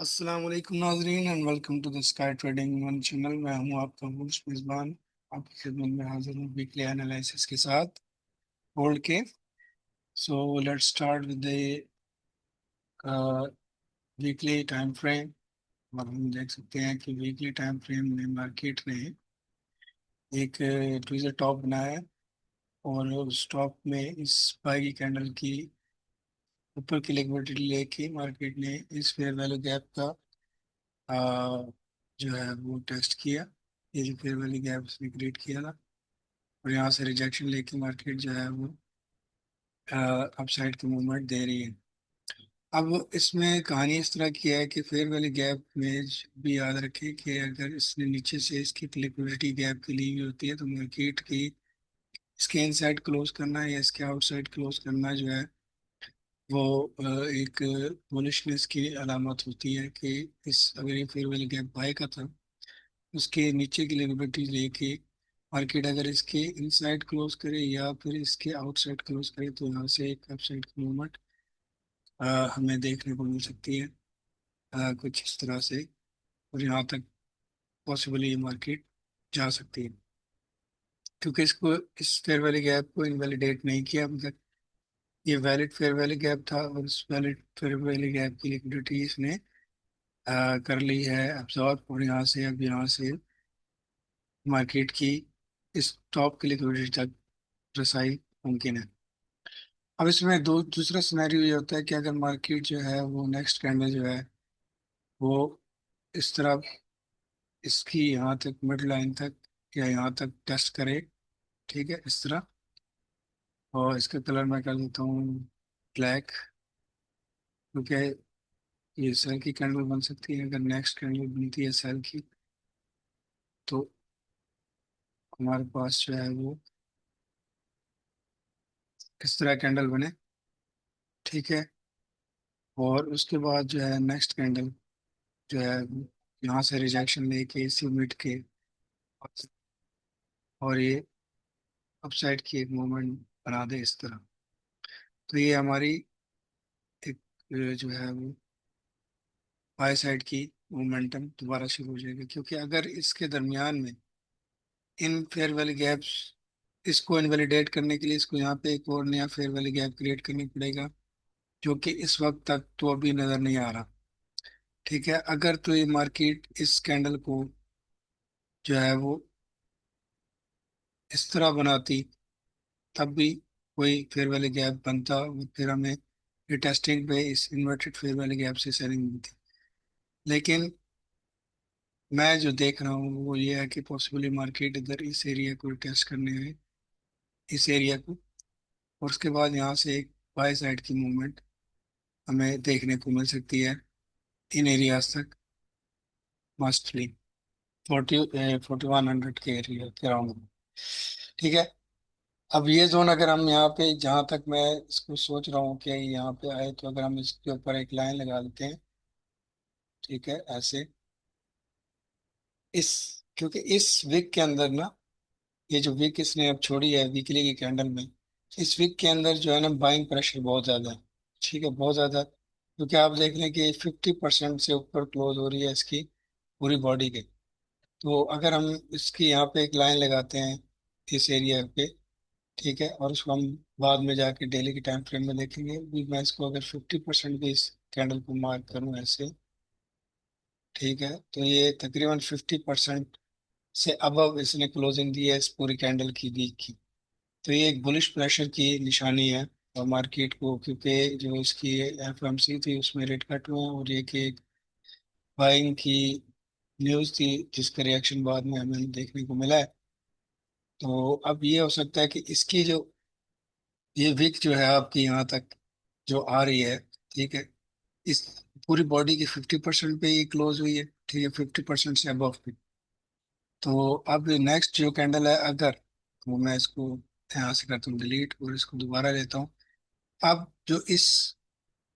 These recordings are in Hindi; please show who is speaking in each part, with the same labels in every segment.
Speaker 1: अस्सलाम वालेकुम नाजरीन and welcome to the sky trading one channel. मैं हूं आपका होस्ट मेजबान, आपकी खिदमत में हाजिर हूं वीकली एनालिसिस के साथ गोल्ड के। So let's start with the weekly time frame. और हम देख सकते हैं कि वीकली टाइम फ्रेम में मार्केट ने एक ट्विज़र टॉप बनाया है और उस टॉप में इस बाई की कैंडल की ऊपर की लिक्विडिटी लेके मार्केट ने इस फेयर वैल्यू गैप का जो है वो टेस्ट किया। ये जो फेयर वैल्यू गैप उसने क्रिएट किया था और यहाँ से रिजेक्शन लेके मार्केट जो है वो अपसाइड की मूवमेंट दे रही है। अब इसमें कहानी इस तरह की है कि फेयर वैल्यू गैप में भी याद रखें कि अगर इसने नीचे से इसकी लिक्विडिटी गैप की ली हुई होती है तो मार्केट की इसके इनसाइड क्लोज करना या इसके आउटसाइड क्लोज करना जो है वो एक बुलिशनेस की अलामत होती है कि इस अगर ये फेयर वैल्यू गैप बाय का था, उसके नीचे की लिक्विडिटी लेके मार्केट अगर इसके इनसाइड क्लोज करे या फिर इसके आउटसाइड क्लोज करे तो यहाँ से एक अपसाइड की मूवमेंट हमें देखने को मिल सकती है, कुछ इस तरह से। और यहाँ तक पॉसिबली ये मार्केट जा सकती है क्योंकि इसको इस फेयर वैल्यू गैप को इनवैलिडेट नहीं किया अभी तक। ये वैलिड फेयर वैल्यू गैप था और इस वैलिड फेयर वैल्यू गैप की लिक्विडिटी इसने कर ली है अब्जॉर्ब। और यहाँ से अब यहाँ से मार्केट की इस टॉप की लिक्विडिटी तक रसाई मुमकिन है। अब इसमें दूसरा सिनेरियो ये होता है कि अगर मार्केट जो है वो नेक्स्ट कैंडल जो है वो इस तरह इसकी यहाँ तक मिड लाइन तक या यहाँ तक टेस्ट करे, ठीक है, इस तरह। और इसका कलर मैं कर देता हूँ ब्लैक, क्योंकि ये सेल की कैंडल बन सकती है। अगर नेक्स्ट कैंडल बनती है सेल की तो हमारे पास जो है वो इस तरह कैंडल बने, ठीक है। और उसके बाद जो है नेक्स्ट कैंडल जो है यहाँ से रिजेक्शन लेके इसी मिड के और ये अपसाइड की एक मूवमेंट बना दे इस तरह, तो ये हमारी एक जो है वो बाय साइड की मोमेंटम दोबारा शुरू हो जाएगी। क्योंकि अगर इसके दरमियान में इन फेयर वैल्यू गैप्स इसको इनवैलिडेट करने के लिए इसको यहाँ पे एक और नया फेयर वैल्यू गैप क्रिएट करनी पड़ेगा, जो कि इस वक्त तक तो अभी नजर नहीं आ रहा, ठीक है। अगर तो ये मार्केट इस कैंडल को जो है वो इस तरह बनाती तब भी कोई फेयर वैल्यू गैप बनता और फिर हमें ये टेस्टिंग पे इस इन्वर्टेड फेयर वैल्यू गैप से सेलिंग मिलती। लेकिन मैं जो देख रहा हूँ वो ये है कि पॉसिबली मार्केट इधर इस एरिया को टेस्ट करने है, इस एरिया को। और उसके बाद यहाँ से एक बाय साइड की मूवमेंट हमें देखने को मिल सकती है इन एरियाज तक, मस्टली 4100 के एरिया के अराउंड में, ठीक है। अब ये जोन अगर हम यहाँ पे जहाँ तक मैं इसको सोच रहा हूँ कि यहाँ पे आए तो अगर हम इसके ऊपर एक लाइन लगा देते हैं, ठीक है, ऐसे इस क्योंकि इस वीक के अंदर ना, ये जो वीक इसने अब छोड़ी है वीकली की कैंडल में, इस वीक के अंदर जो है ना बाइंग प्रेशर बहुत ज्यादा है, ठीक है, बहुत ज्यादा। क्योंकि आप देख लें कि 50% से ऊपर क्लोज हो रही है इसकी पूरी बॉडी के। तो अगर हम इसकी यहाँ पे एक लाइन लगाते हैं इस एरिया पे, ठीक है, और उसको हम बाद में जाके डेली के टाइम फ्रेम में देखेंगे भी। मैं इसको अगर 50% भी इस कैंडल को मार्क करूँ ऐसे, ठीक है, तो ये तकरीबन 50% से अबव इसने क्लोजिंग दी है इस पूरी कैंडल की वीक की। तो ये एक बुलिश प्रेशर की निशानी है और मार्केट को, क्योंकि जो इसकी एफएमसी थी उसमें रेट कट हुए हैं और ये कि एक बाइंग की न्यूज़ थी जिसका रिएक्शन बाद में हमें देखने को मिला है। तो अब ये हो सकता है कि इसकी जो ये वीक जो है आपकी यहाँ तक जो आ रही है, ठीक है, इस पूरी बॉडी की 50% पे ही क्लोज हुई है, ठीक है, 50% से अबव पे। तो अब नेक्स्ट जो कैंडल है अगर, तो मैं इसको यहाँ से करता हूँ डिलीट और इसको दोबारा लेता हूँ। अब जो इस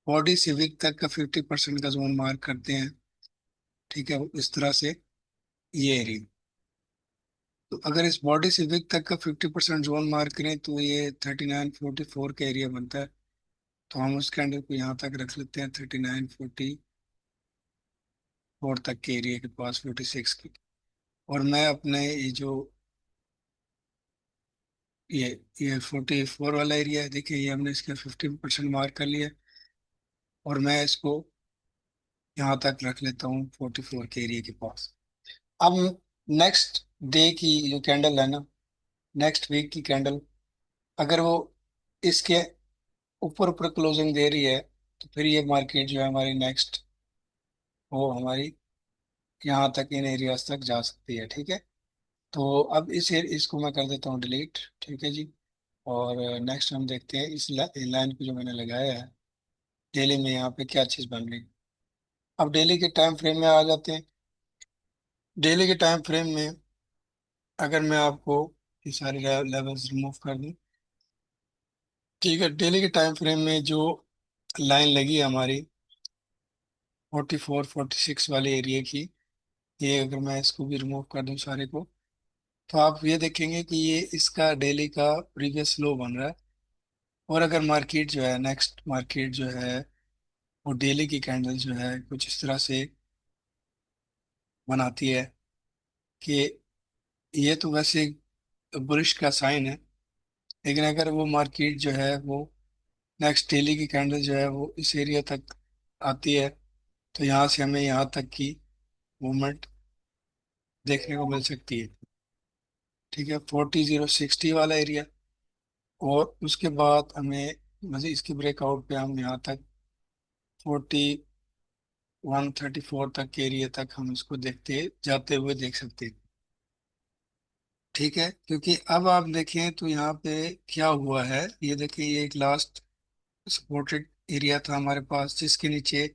Speaker 1: बॉडी से वीक तक का 50% का जोन मार्क करते हैं, ठीक है, इस तरह से ये एरिया। तो अगर इस बॉडी से वीक तक का 50% जोन मार्क करें तो ये 3944 का एरिया बनता है। तो हम उस कैंडल को यहाँ तक रख लेते हैं 3940, फोर तक के एरिया के पास, 46 की। और मैं अपने ये जो ये ये 44 वाला एरिया है, देखिए ये हमने इसका 50% मार्क कर लिया। और मैं इसको यहाँ तक रख लेता हूँ 44 के एरिया के पास। अब नेक्स्ट डे की जो कैंडल है ना, नेक्स्ट वीक की कैंडल, अगर वो इसके ऊपर ऊपर क्लोजिंग दे रही है, तो फिर ये मार्केट जो है हमारी नेक्स्ट, वो हमारी यहाँ तक, इन एरियाज तक जा सकती है। ठीक है, तो अब इसको मैं कर देता हूँ डिलीट। ठीक है जी। और नेक्स्ट हम देखते हैं इस लाइन को जो मैंने लगाया है डेली में, यहाँ पे क्या चीज़ बन रही है। अब डेली के टाइम फ्रेम में आ जाते हैं। डेली के टाइम फ्रेम में अगर मैं आपको ये सारे लेवल्स रिमूव कर दूं, ठीक है, डेली के टाइम फ्रेम में जो लाइन लगी है हमारी 44 46 वाले एरिया की, ये अगर मैं इसको भी रिमूव कर दूं सारे को, तो आप ये देखेंगे कि ये इसका डेली का प्रीवियस लो बन रहा है। और अगर मार्केट जो है, नेक्स्ट मार्केट जो है, वो डेली की कैंडल जो है कुछ इस तरह से बनाती है कि ये तो वैसे बुलिश का साइन है, लेकिन अगर वो मार्केट जो है वो नेक्स्ट डेली की कैंडल जो है वो इस एरिया तक आती है, तो यहाँ से हमें यहाँ तक की मूवमेंट देखने को मिल सकती है। ठीक है, 40 0 60 वाला एरिया। और उसके बाद हमें मज़ीद इसके ब्रेकआउट पे हम यहाँ तक 41 34 तक के एरिया तक हम इसको देखते जाते हुए देख सकते हैं। ठीक है, क्योंकि अब आप देखें तो यहाँ पे क्या हुआ है, ये देखें, ये एक लास्ट सपोर्टेड एरिया था हमारे पास, जिसके नीचे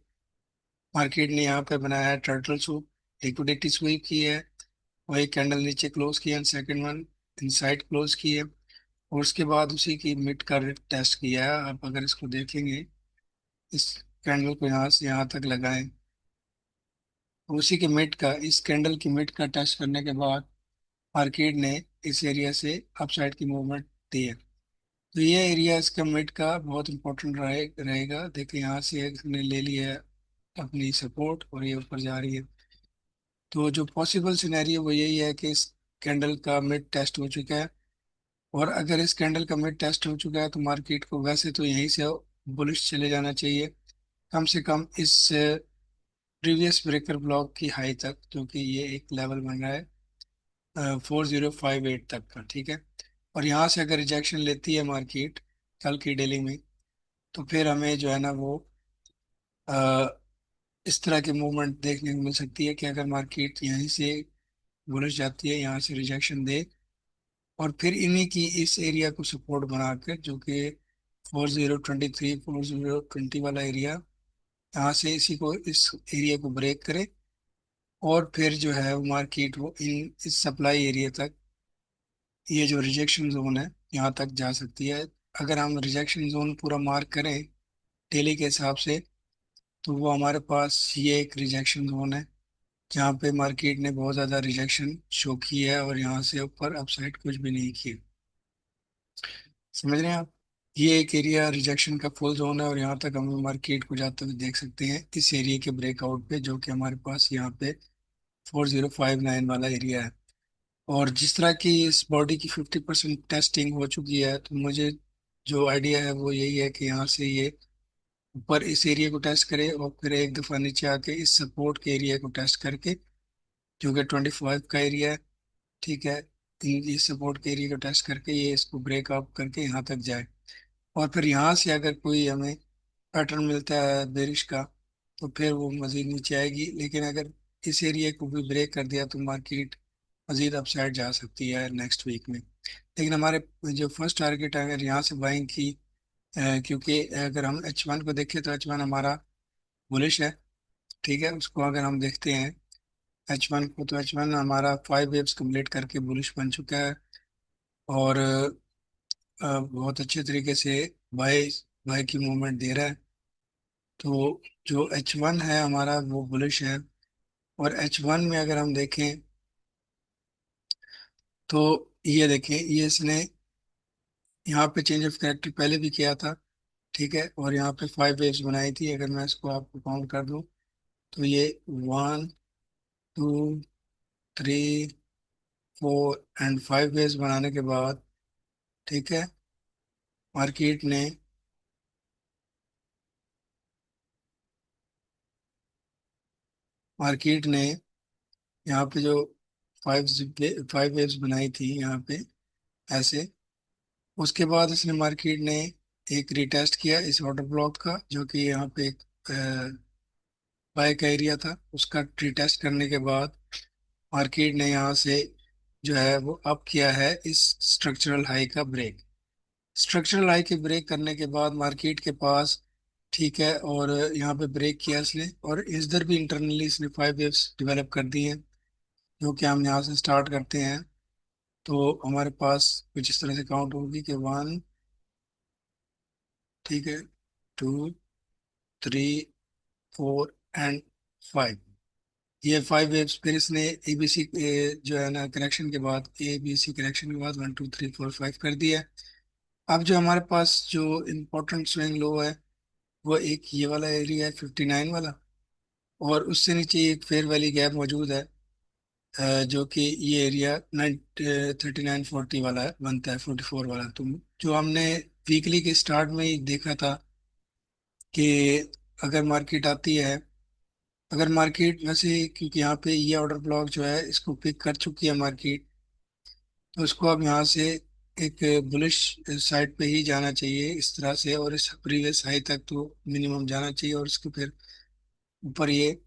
Speaker 1: मार्केट ने यहाँ पे बनाया है टर्टल सूप, लिक्विडिटी स्वीप की है। वही कैंडल नीचे क्लोज किया, and second one inside close की है। और उसके बाद उसी की मिड का टेस्ट किया है। आप अगर इसको देखेंगे, इस कैंडल को यहाँ से यहाँ तक लगाएं, तो उसी के मिड का, इस कैंडल की मिड का टेस्ट करने के बाद मार्केट ने इस एरिया से अपसाइड की मूवमेंट दी है। तो ये एरिया इसका मिड का बहुत इंपॉर्टेंट रहेगा। देखिए यहाँ से इसने ले लिया है अपनी सपोर्ट, और ये ऊपर जा रही है। तो जो पॉसिबल सिनेरियो वो यही है कि इस कैंडल का मिड टेस्ट हो चुका है। और अगर इस कैंडल का मिड टेस्ट हो चुका है, तो मार्केट को वैसे तो यहीं से बुलिश चले जाना चाहिए, कम से कम इस प्रीवियस ब्रेकर ब्लॉक की हाई तक, जो कि ये एक लेवल बन रहा है 4058 तक का। ठीक है, और यहाँ से अगर रिजेक्शन लेती है मार्केट कल की डेली में, तो फिर हमें जो है ना वो अ, इस तरह की मूवमेंट देखने को मिल सकती है कि अगर मार्केट यहीं से बुलिश जाती है, यहाँ से रिजेक्शन दे, और फिर इन्हीं की इस एरिया को सपोर्ट बनाकर, जो कि 4023 4020 वाला एरिया, यहाँ से इसी को, इस एरिया को ब्रेक करे, और फिर जो है वो मार्केट वो इन इस सप्लाई एरिया तक, ये जो रिजेक्शन जोन है, यहाँ तक जा सकती है। अगर हम रिजेक्शन जोन पूरा मार्क करें डेली के हिसाब से, तो वो हमारे पास ये एक रिजेक्शन जोन है, जहाँ पे मार्केट ने बहुत ज़्यादा रिजेक्शन शो की है, और यहाँ से ऊपर अपसाइड कुछ भी नहीं की। समझ रहे हैं आप? ये एक एरिया रिजेक्शन का फुल जोन है, और यहाँ तक हम मार्केट को जाते हुए देख सकते हैं इस एरिया के ब्रेकआउट पे, जो कि हमारे पास यहाँ पे 4059 वाला एरिया है। और जिस तरह की इस बॉडी की 50% टेस्टिंग हो चुकी है, तो मुझे जो आइडिया है वो यही है कि यहाँ से ये ऊपर इस एरिया को टेस्ट करे, और फिर एक दफ़ा नीचे आके इस सपोर्ट के एरिया को टेस्ट करके, जो कि 25 का एरिया है। ठीक है, इस सपोर्ट के एरिया को टेस्ट करके ये इसको ब्रेकअप करके यहाँ तक जाए। और फिर यहाँ से अगर कोई हमें पैटर्न मिलता है बेरिश का, तो फिर वो मजीद नीचे आएगी। लेकिन अगर इस एरिया को भी ब्रेक कर दिया, तो मार्केट मजीद अपसाइड जा सकती है नेक्स्ट वीक में। लेकिन हमारे जो फर्स्ट टारगेट है, अगर यहाँ से बाइंग की, क्योंकि अगर हम H1 को देखें, तो H1 हमारा बुलिश है। ठीक है, उसको अगर हम देखते हैं H1 को, तो H1 हमारा 5 वेव्स कंप्लीट करके बुलिश बन चुका है। और बहुत अच्छे तरीके से बाय बाय की मूवमेंट दे रहा है। तो जो H1 है हमारा वो बुलिश है। और H1 में अगर हम देखें, तो ये देखें, ये इसने यहाँ पे चेंज ऑफ कैरेक्टर पहले भी किया था। ठीक है, और यहाँ पे 5 वेव्स बनाई थी, अगर मैं इसको आपको काउंट कर दूं, तो ये 1 2 3 4 एंड 5 वेज बनाने के बाद, ठीक है, मार्केट ने मार्केट ने यहाँ पे जो 5 वेव्स बनाई थी यहाँ पे, ऐसे। उसके बाद इसने मार्केट ने एक रिटेस्ट किया इस वाटर ब्लॉक का, जो कि यहाँ पे एक बाय का एरिया था, उसका रिटेस्ट करने के बाद मार्केट ने यहाँ से जो है वो अप किया है इस स्ट्रक्चरल हाई का ब्रेक। स्ट्रक्चरल हाई के ब्रेक करने के बाद मार्केट के पास, ठीक है, और यहाँ पे ब्रेक किया इसने, और इधर भी इंटरनली इसने 5 वेव्स डेवलप कर दी हैं, जो कि हम यहाँ से स्टार्ट करते हैं। तो हमारे पास कुछ इस तरह से काउंट होगी कि 1, ठीक है, 2 3 4 एंड 5। ये 5 वेव्स फिर इसने एबीसी जो है ना कनेक्शन के बाद, एबीसी कनेक्शन के बाद 1 2 3 4 5 कर दिया है। अब जो हमारे पास जो इम्पोर्टेंट स्विंग लो है, वो एक ये वाला एरिया है 59 वाला, और उससे नीचे एक फेयर वैली गैप मौजूद है, जो कि ये एरिया 3940 वाला है, बनता है 44 वाला। तो जो हमने वीकली के स्टार्ट में ही देखा था कि अगर मार्केट आती है, अगर मार्केट वैसे, क्योंकि यहाँ पे ये ऑर्डर ब्लॉक जो है इसको पिक कर चुकी है मार्केट, तो उसको अब यहाँ से एक बुलिश साइड पे ही जाना चाहिए इस तरह से, और इस प्रीवियस हाई तक तो मिनिमम जाना चाहिए, और इसके फिर ऊपर ये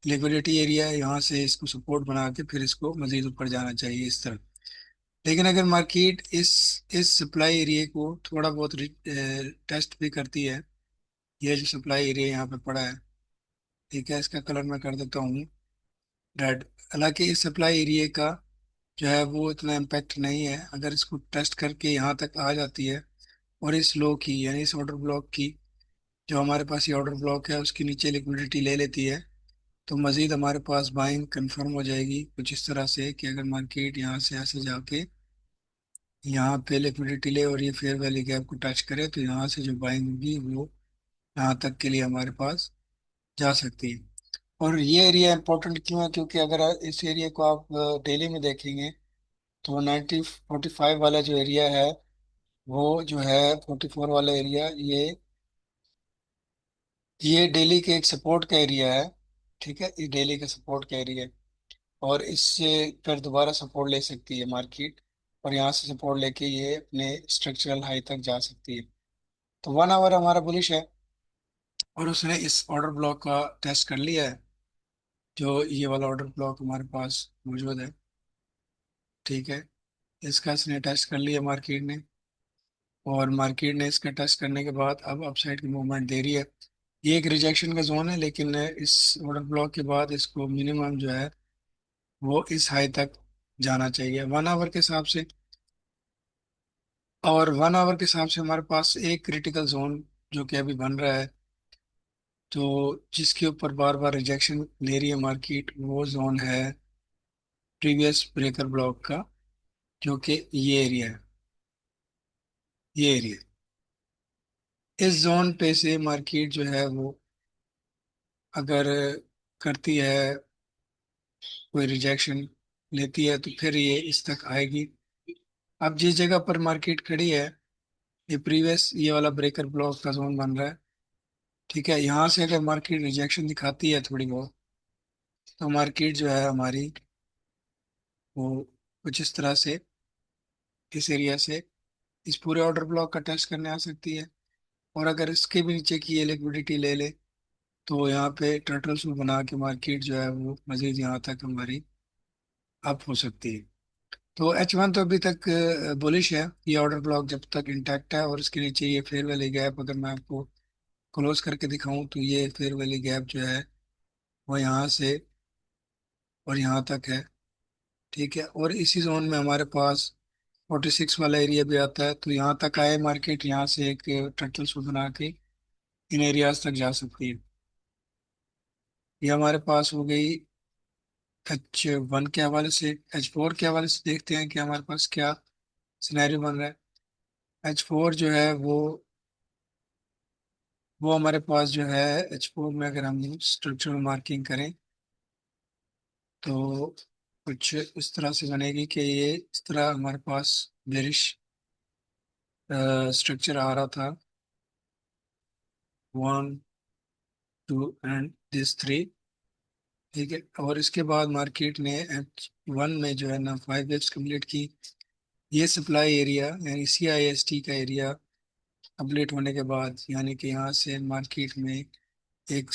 Speaker 1: लिक्विडिटी एरिया है, यहाँ से इसको सपोर्ट बना के फिर इसको मजीद ऊपर जाना चाहिए इस तरह। लेकिन अगर मार्केट इस सप्लाई एरिया को थोड़ा बहुत टेस्ट भी करती है, ये जो सप्लाई एरिया यहाँ पे पड़ा है, ठीक है, इसका कलर मैं कर देता हूँ रेड। हालांकि इस सप्लाई एरिया का जो है वो इतना इम्पैक्ट नहीं है, अगर इसको टेस्ट करके यहाँ तक आ जाती है, और इस लो की यानी इस ऑर्डर ब्लॉक की, जो हमारे पास ये ऑर्डर ब्लॉक है उसके नीचे लिक्विडिटी ले लेती है, तो मजीद हमारे पास बाइंग कंफर्म हो जाएगी कुछ इस तरह से कि अगर मार्केट यहाँ से ऐसे जाके यहाँ पे लिक्विडिटी ले और ये फेयर वैली गैप को टच करे, तो यहाँ से जो बाइंग होगी वो यहाँ तक के लिए हमारे पास जा सकती है। और ये एरिया इंपॉर्टेंट क्यों है, क्योंकि अगर इस एरिया को आप डेली में देखेंगे, तो 9045 वाला जो एरिया है, वो जो है 44 वाला एरिया, ये डेली के एक सपोर्ट का एरिया है, ठीक है, ये डेली का सपोर्ट का एरिया है, और इससे फिर दोबारा सपोर्ट ले सकती है मार्केट, और यहाँ से सपोर्ट लेके ये अपने स्ट्रक्चरल हाई तक जा सकती है। तो 1 आवर हमारा बुलिश है, और उसने इस ऑर्डर ब्लॉक का टेस्ट कर लिया है, जो ये वाला ऑर्डर ब्लॉक हमारे पास मौजूद है, ठीक है, इसका इसने टेस्ट कर लिया मार्केट ने, और मार्केट ने इसका टेस्ट करने के बाद अब अपसाइड की मूवमेंट दे रही है। ये एक रिजेक्शन का जोन है, लेकिन इस ऑर्डर ब्लॉक के बाद इसको मिनिमम जो है वो इस हाई तक जाना चाहिए 1 आवर के हिसाब से। और 1 आवर के हिसाब से हमारे पास एक क्रिटिकल जोन जो कि अभी बन रहा है, तो जिसके ऊपर बार बार रिजेक्शन ले रही है मार्केट, वो जोन है प्रीवियस ब्रेकर ब्लॉक का, जो कि ये एरिया है, ये एरिया। इस जोन पे से मार्केट जो है वो अगर करती है, कोई रिजेक्शन लेती है, तो फिर ये इस तक आएगी। अब जिस जगह पर मार्केट खड़ी है, ये प्रीवियस ये वाला ब्रेकर ब्लॉक का जोन बन रहा है, ठीक है, यहाँ से अगर मार्केट रिजेक्शन दिखाती है थोड़ी बहुत, तो मार्केट जो है हमारी वो कुछ इस तरह से इस एरिया से इस पूरे ऑर्डर ब्लॉक का टेस्ट करने आ सकती है, और अगर इसके भी नीचे की ये लिक्विडिटी ले ले, तो यहाँ पे टर्टल शू बना के मार्केट जो है वो मजीद यहाँ तक हमारी अप हो सकती है। तो H1 तो अभी तक बुलिश है, ये ऑर्डर ब्लॉक जब तक इंटैक्ट है, और इसके नीचे ये फेयर वैली गैप अगर मैं आपको क्लोज करके दिखाऊं, तो ये फेयर वैली गैप जो है वो यहाँ से और यहाँ तक है, ठीक है, और इसी जोन में हमारे पास 46 वाला एरिया भी आता है, तो यहाँ तक आए मार्केट, यहाँ से एक टर्टल शू बना के इन एरियाज तक जा सकती है। ये हमारे पास हो गई H1 के हवाले से। H4 के हवाले से देखते हैं कि हमारे पास क्या सिनेरियो बन रहा है। H4 जो है वो वो हमारे पास जो है H4 में अगर हम स्ट्रक्चरल मार्किंग करें तो कुछ इस तरह से बनेगी कि ये इस तरह हमारे पास बेरिश स्ट्रक्चर आ रहा था, 1 2 एंड दिस 3। ठीक है, और इसके बाद मार्केट ने H1 में जो है ना 5 वेव्स कंप्लीट की। ये सप्लाई एरिया यानी CIST का एरिया कंप्लीट होने के बाद, यानी कि यहाँ से मार्केट में एक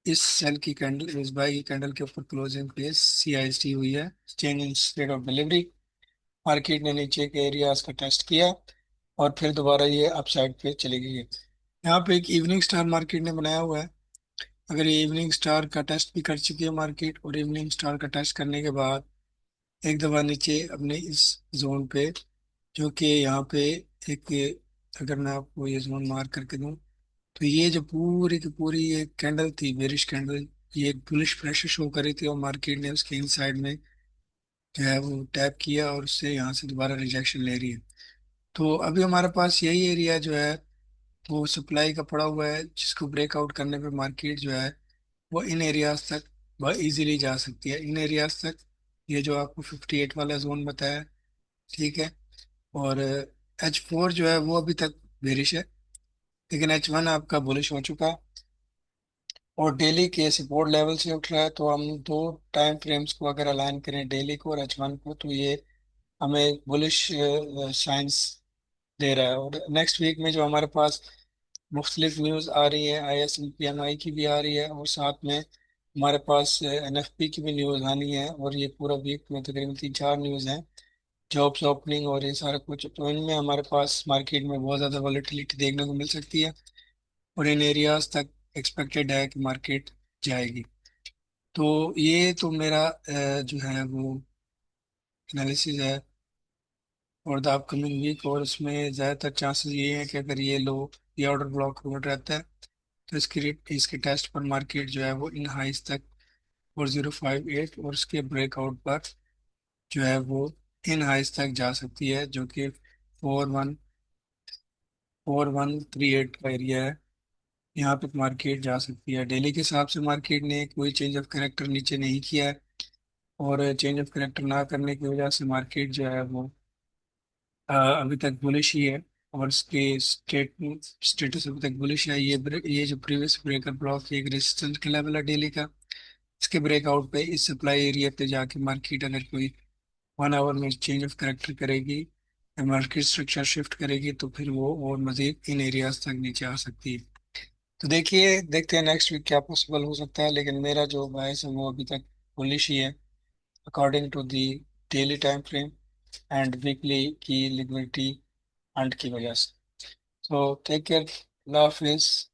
Speaker 1: इस सेल की कैंडल, इस बाई की कैंडल के ऊपर क्लोजिंग प्लेस CIST हुई है, change in state of delivery. Market ने नीचे के एरियाज का टेस्ट किया और फिर दोबारा ये अपसाइड पे चली गई है। यहाँ पे एक इवनिंग स्टार मार्केट ने बनाया हुआ है। अगर ये इवनिंग स्टार का टेस्ट भी कर चुकी है मार्केट, और इवनिंग स्टार का टेस्ट करने के बाद एक दफा नीचे अपने इस जोन पे, जो कि यहाँ पे एक, अगर मैं आपको ये जोन मार्क करके दूं, तो ये जो पूरी की पूरी ये कैंडल थी, बेरिश कैंडल, ये एक बुलिश प्रेशर शो कर रही थी और मार्केट ने उसके इनसाइड में जो है वो टैप किया और उससे यहाँ से दोबारा रिजेक्शन ले रही है। तो अभी हमारे पास यही एरिया जो है वो सप्लाई का पड़ा हुआ है, जिसको ब्रेकआउट करने पे मार्केट जो है वो इन एरियाज तक बहुत इजीली जा सकती है, इन एरियाज तक। ये जो आपको 58 वाला जोन बताया, ठीक है। और H4 जो है वो अभी तक बेरिश है, लेकिन H1 आपका बुलिश हो चुका है और डेली के सपोर्ट लेवल से उठ रहा है। तो हम दो टाइम फ्रेम्स को अगर अलाइन करें, डेली को और H1 को, तो ये हमें बुलिश साइंस दे रहा है। और नेक्स्ट वीक में जो हमारे पास मुख्तलिफ न्यूज़ आ रही है, ISM PMI की भी आ रही है और साथ में हमारे पास NFP की भी न्यूज़ आनी है, और ये पूरा वीक में तकरीबन 3 4 न्यूज़ हैं, जॉब्स ओपनिंग और ये सारा कुछ। तो इनमें हमारे पास मार्केट में बहुत ज़्यादा वॉलेटिलिटी देखने को मिल सकती है और इन एरियाज तक एक्सपेक्टेड है कि मार्केट जाएगी। तो ये तो मेरा जो है वो एनालिसिस है और द अपकमिंग वीक। और उसमें ज़्यादातर चांसेस ये हैं कि अगर ये लो, ये ऑर्डर ब्लॉक होल्ड रहता है, तो इसके टेस्ट पर मार्केट जो है वो इन हाइस तक 4058 और उसके ब्रेकआउट पर जो है वो इन हाइस तक जा सकती है, जो कि 414138 का एरिया है। यहाँ पे मार्केट जा सकती है। डेली के हिसाब से मार्केट ने कोई चेंज ऑफ करेक्टर नीचे नहीं किया है, और चेंज ऑफ करेक्टर ना करने की वजह से मार्केट जो है वो अभी तक बुलिश ही है, और इसके स्टेटस अभी तक बुलिश है। ये जो प्रीवियस ब्रेकर ब्लॉक, एक रेजिस्टेंस का लेवल है डेली का, इसके ब्रेकआउट पे इस सप्लाई एरिया पे जाके मार्केट अगर कोई 1 आवर में चेंज ऑफ करेक्टर करेगी या मार्केट स्ट्रक्चर शिफ्ट करेगी, तो फिर वो और मजीद इन एरियाज तक नीचे आ सकती है। तो देखिए, देखते हैं नेक्स्ट वीक क्या पॉसिबल हो सकता है, लेकिन मेरा जो बायस है वो अभी तक बुलिश ही है, according to the daily time frame and weekly की लिक्विडिटी हंट की वजह से। सो टेक केयर, अल्लाह हाफिज।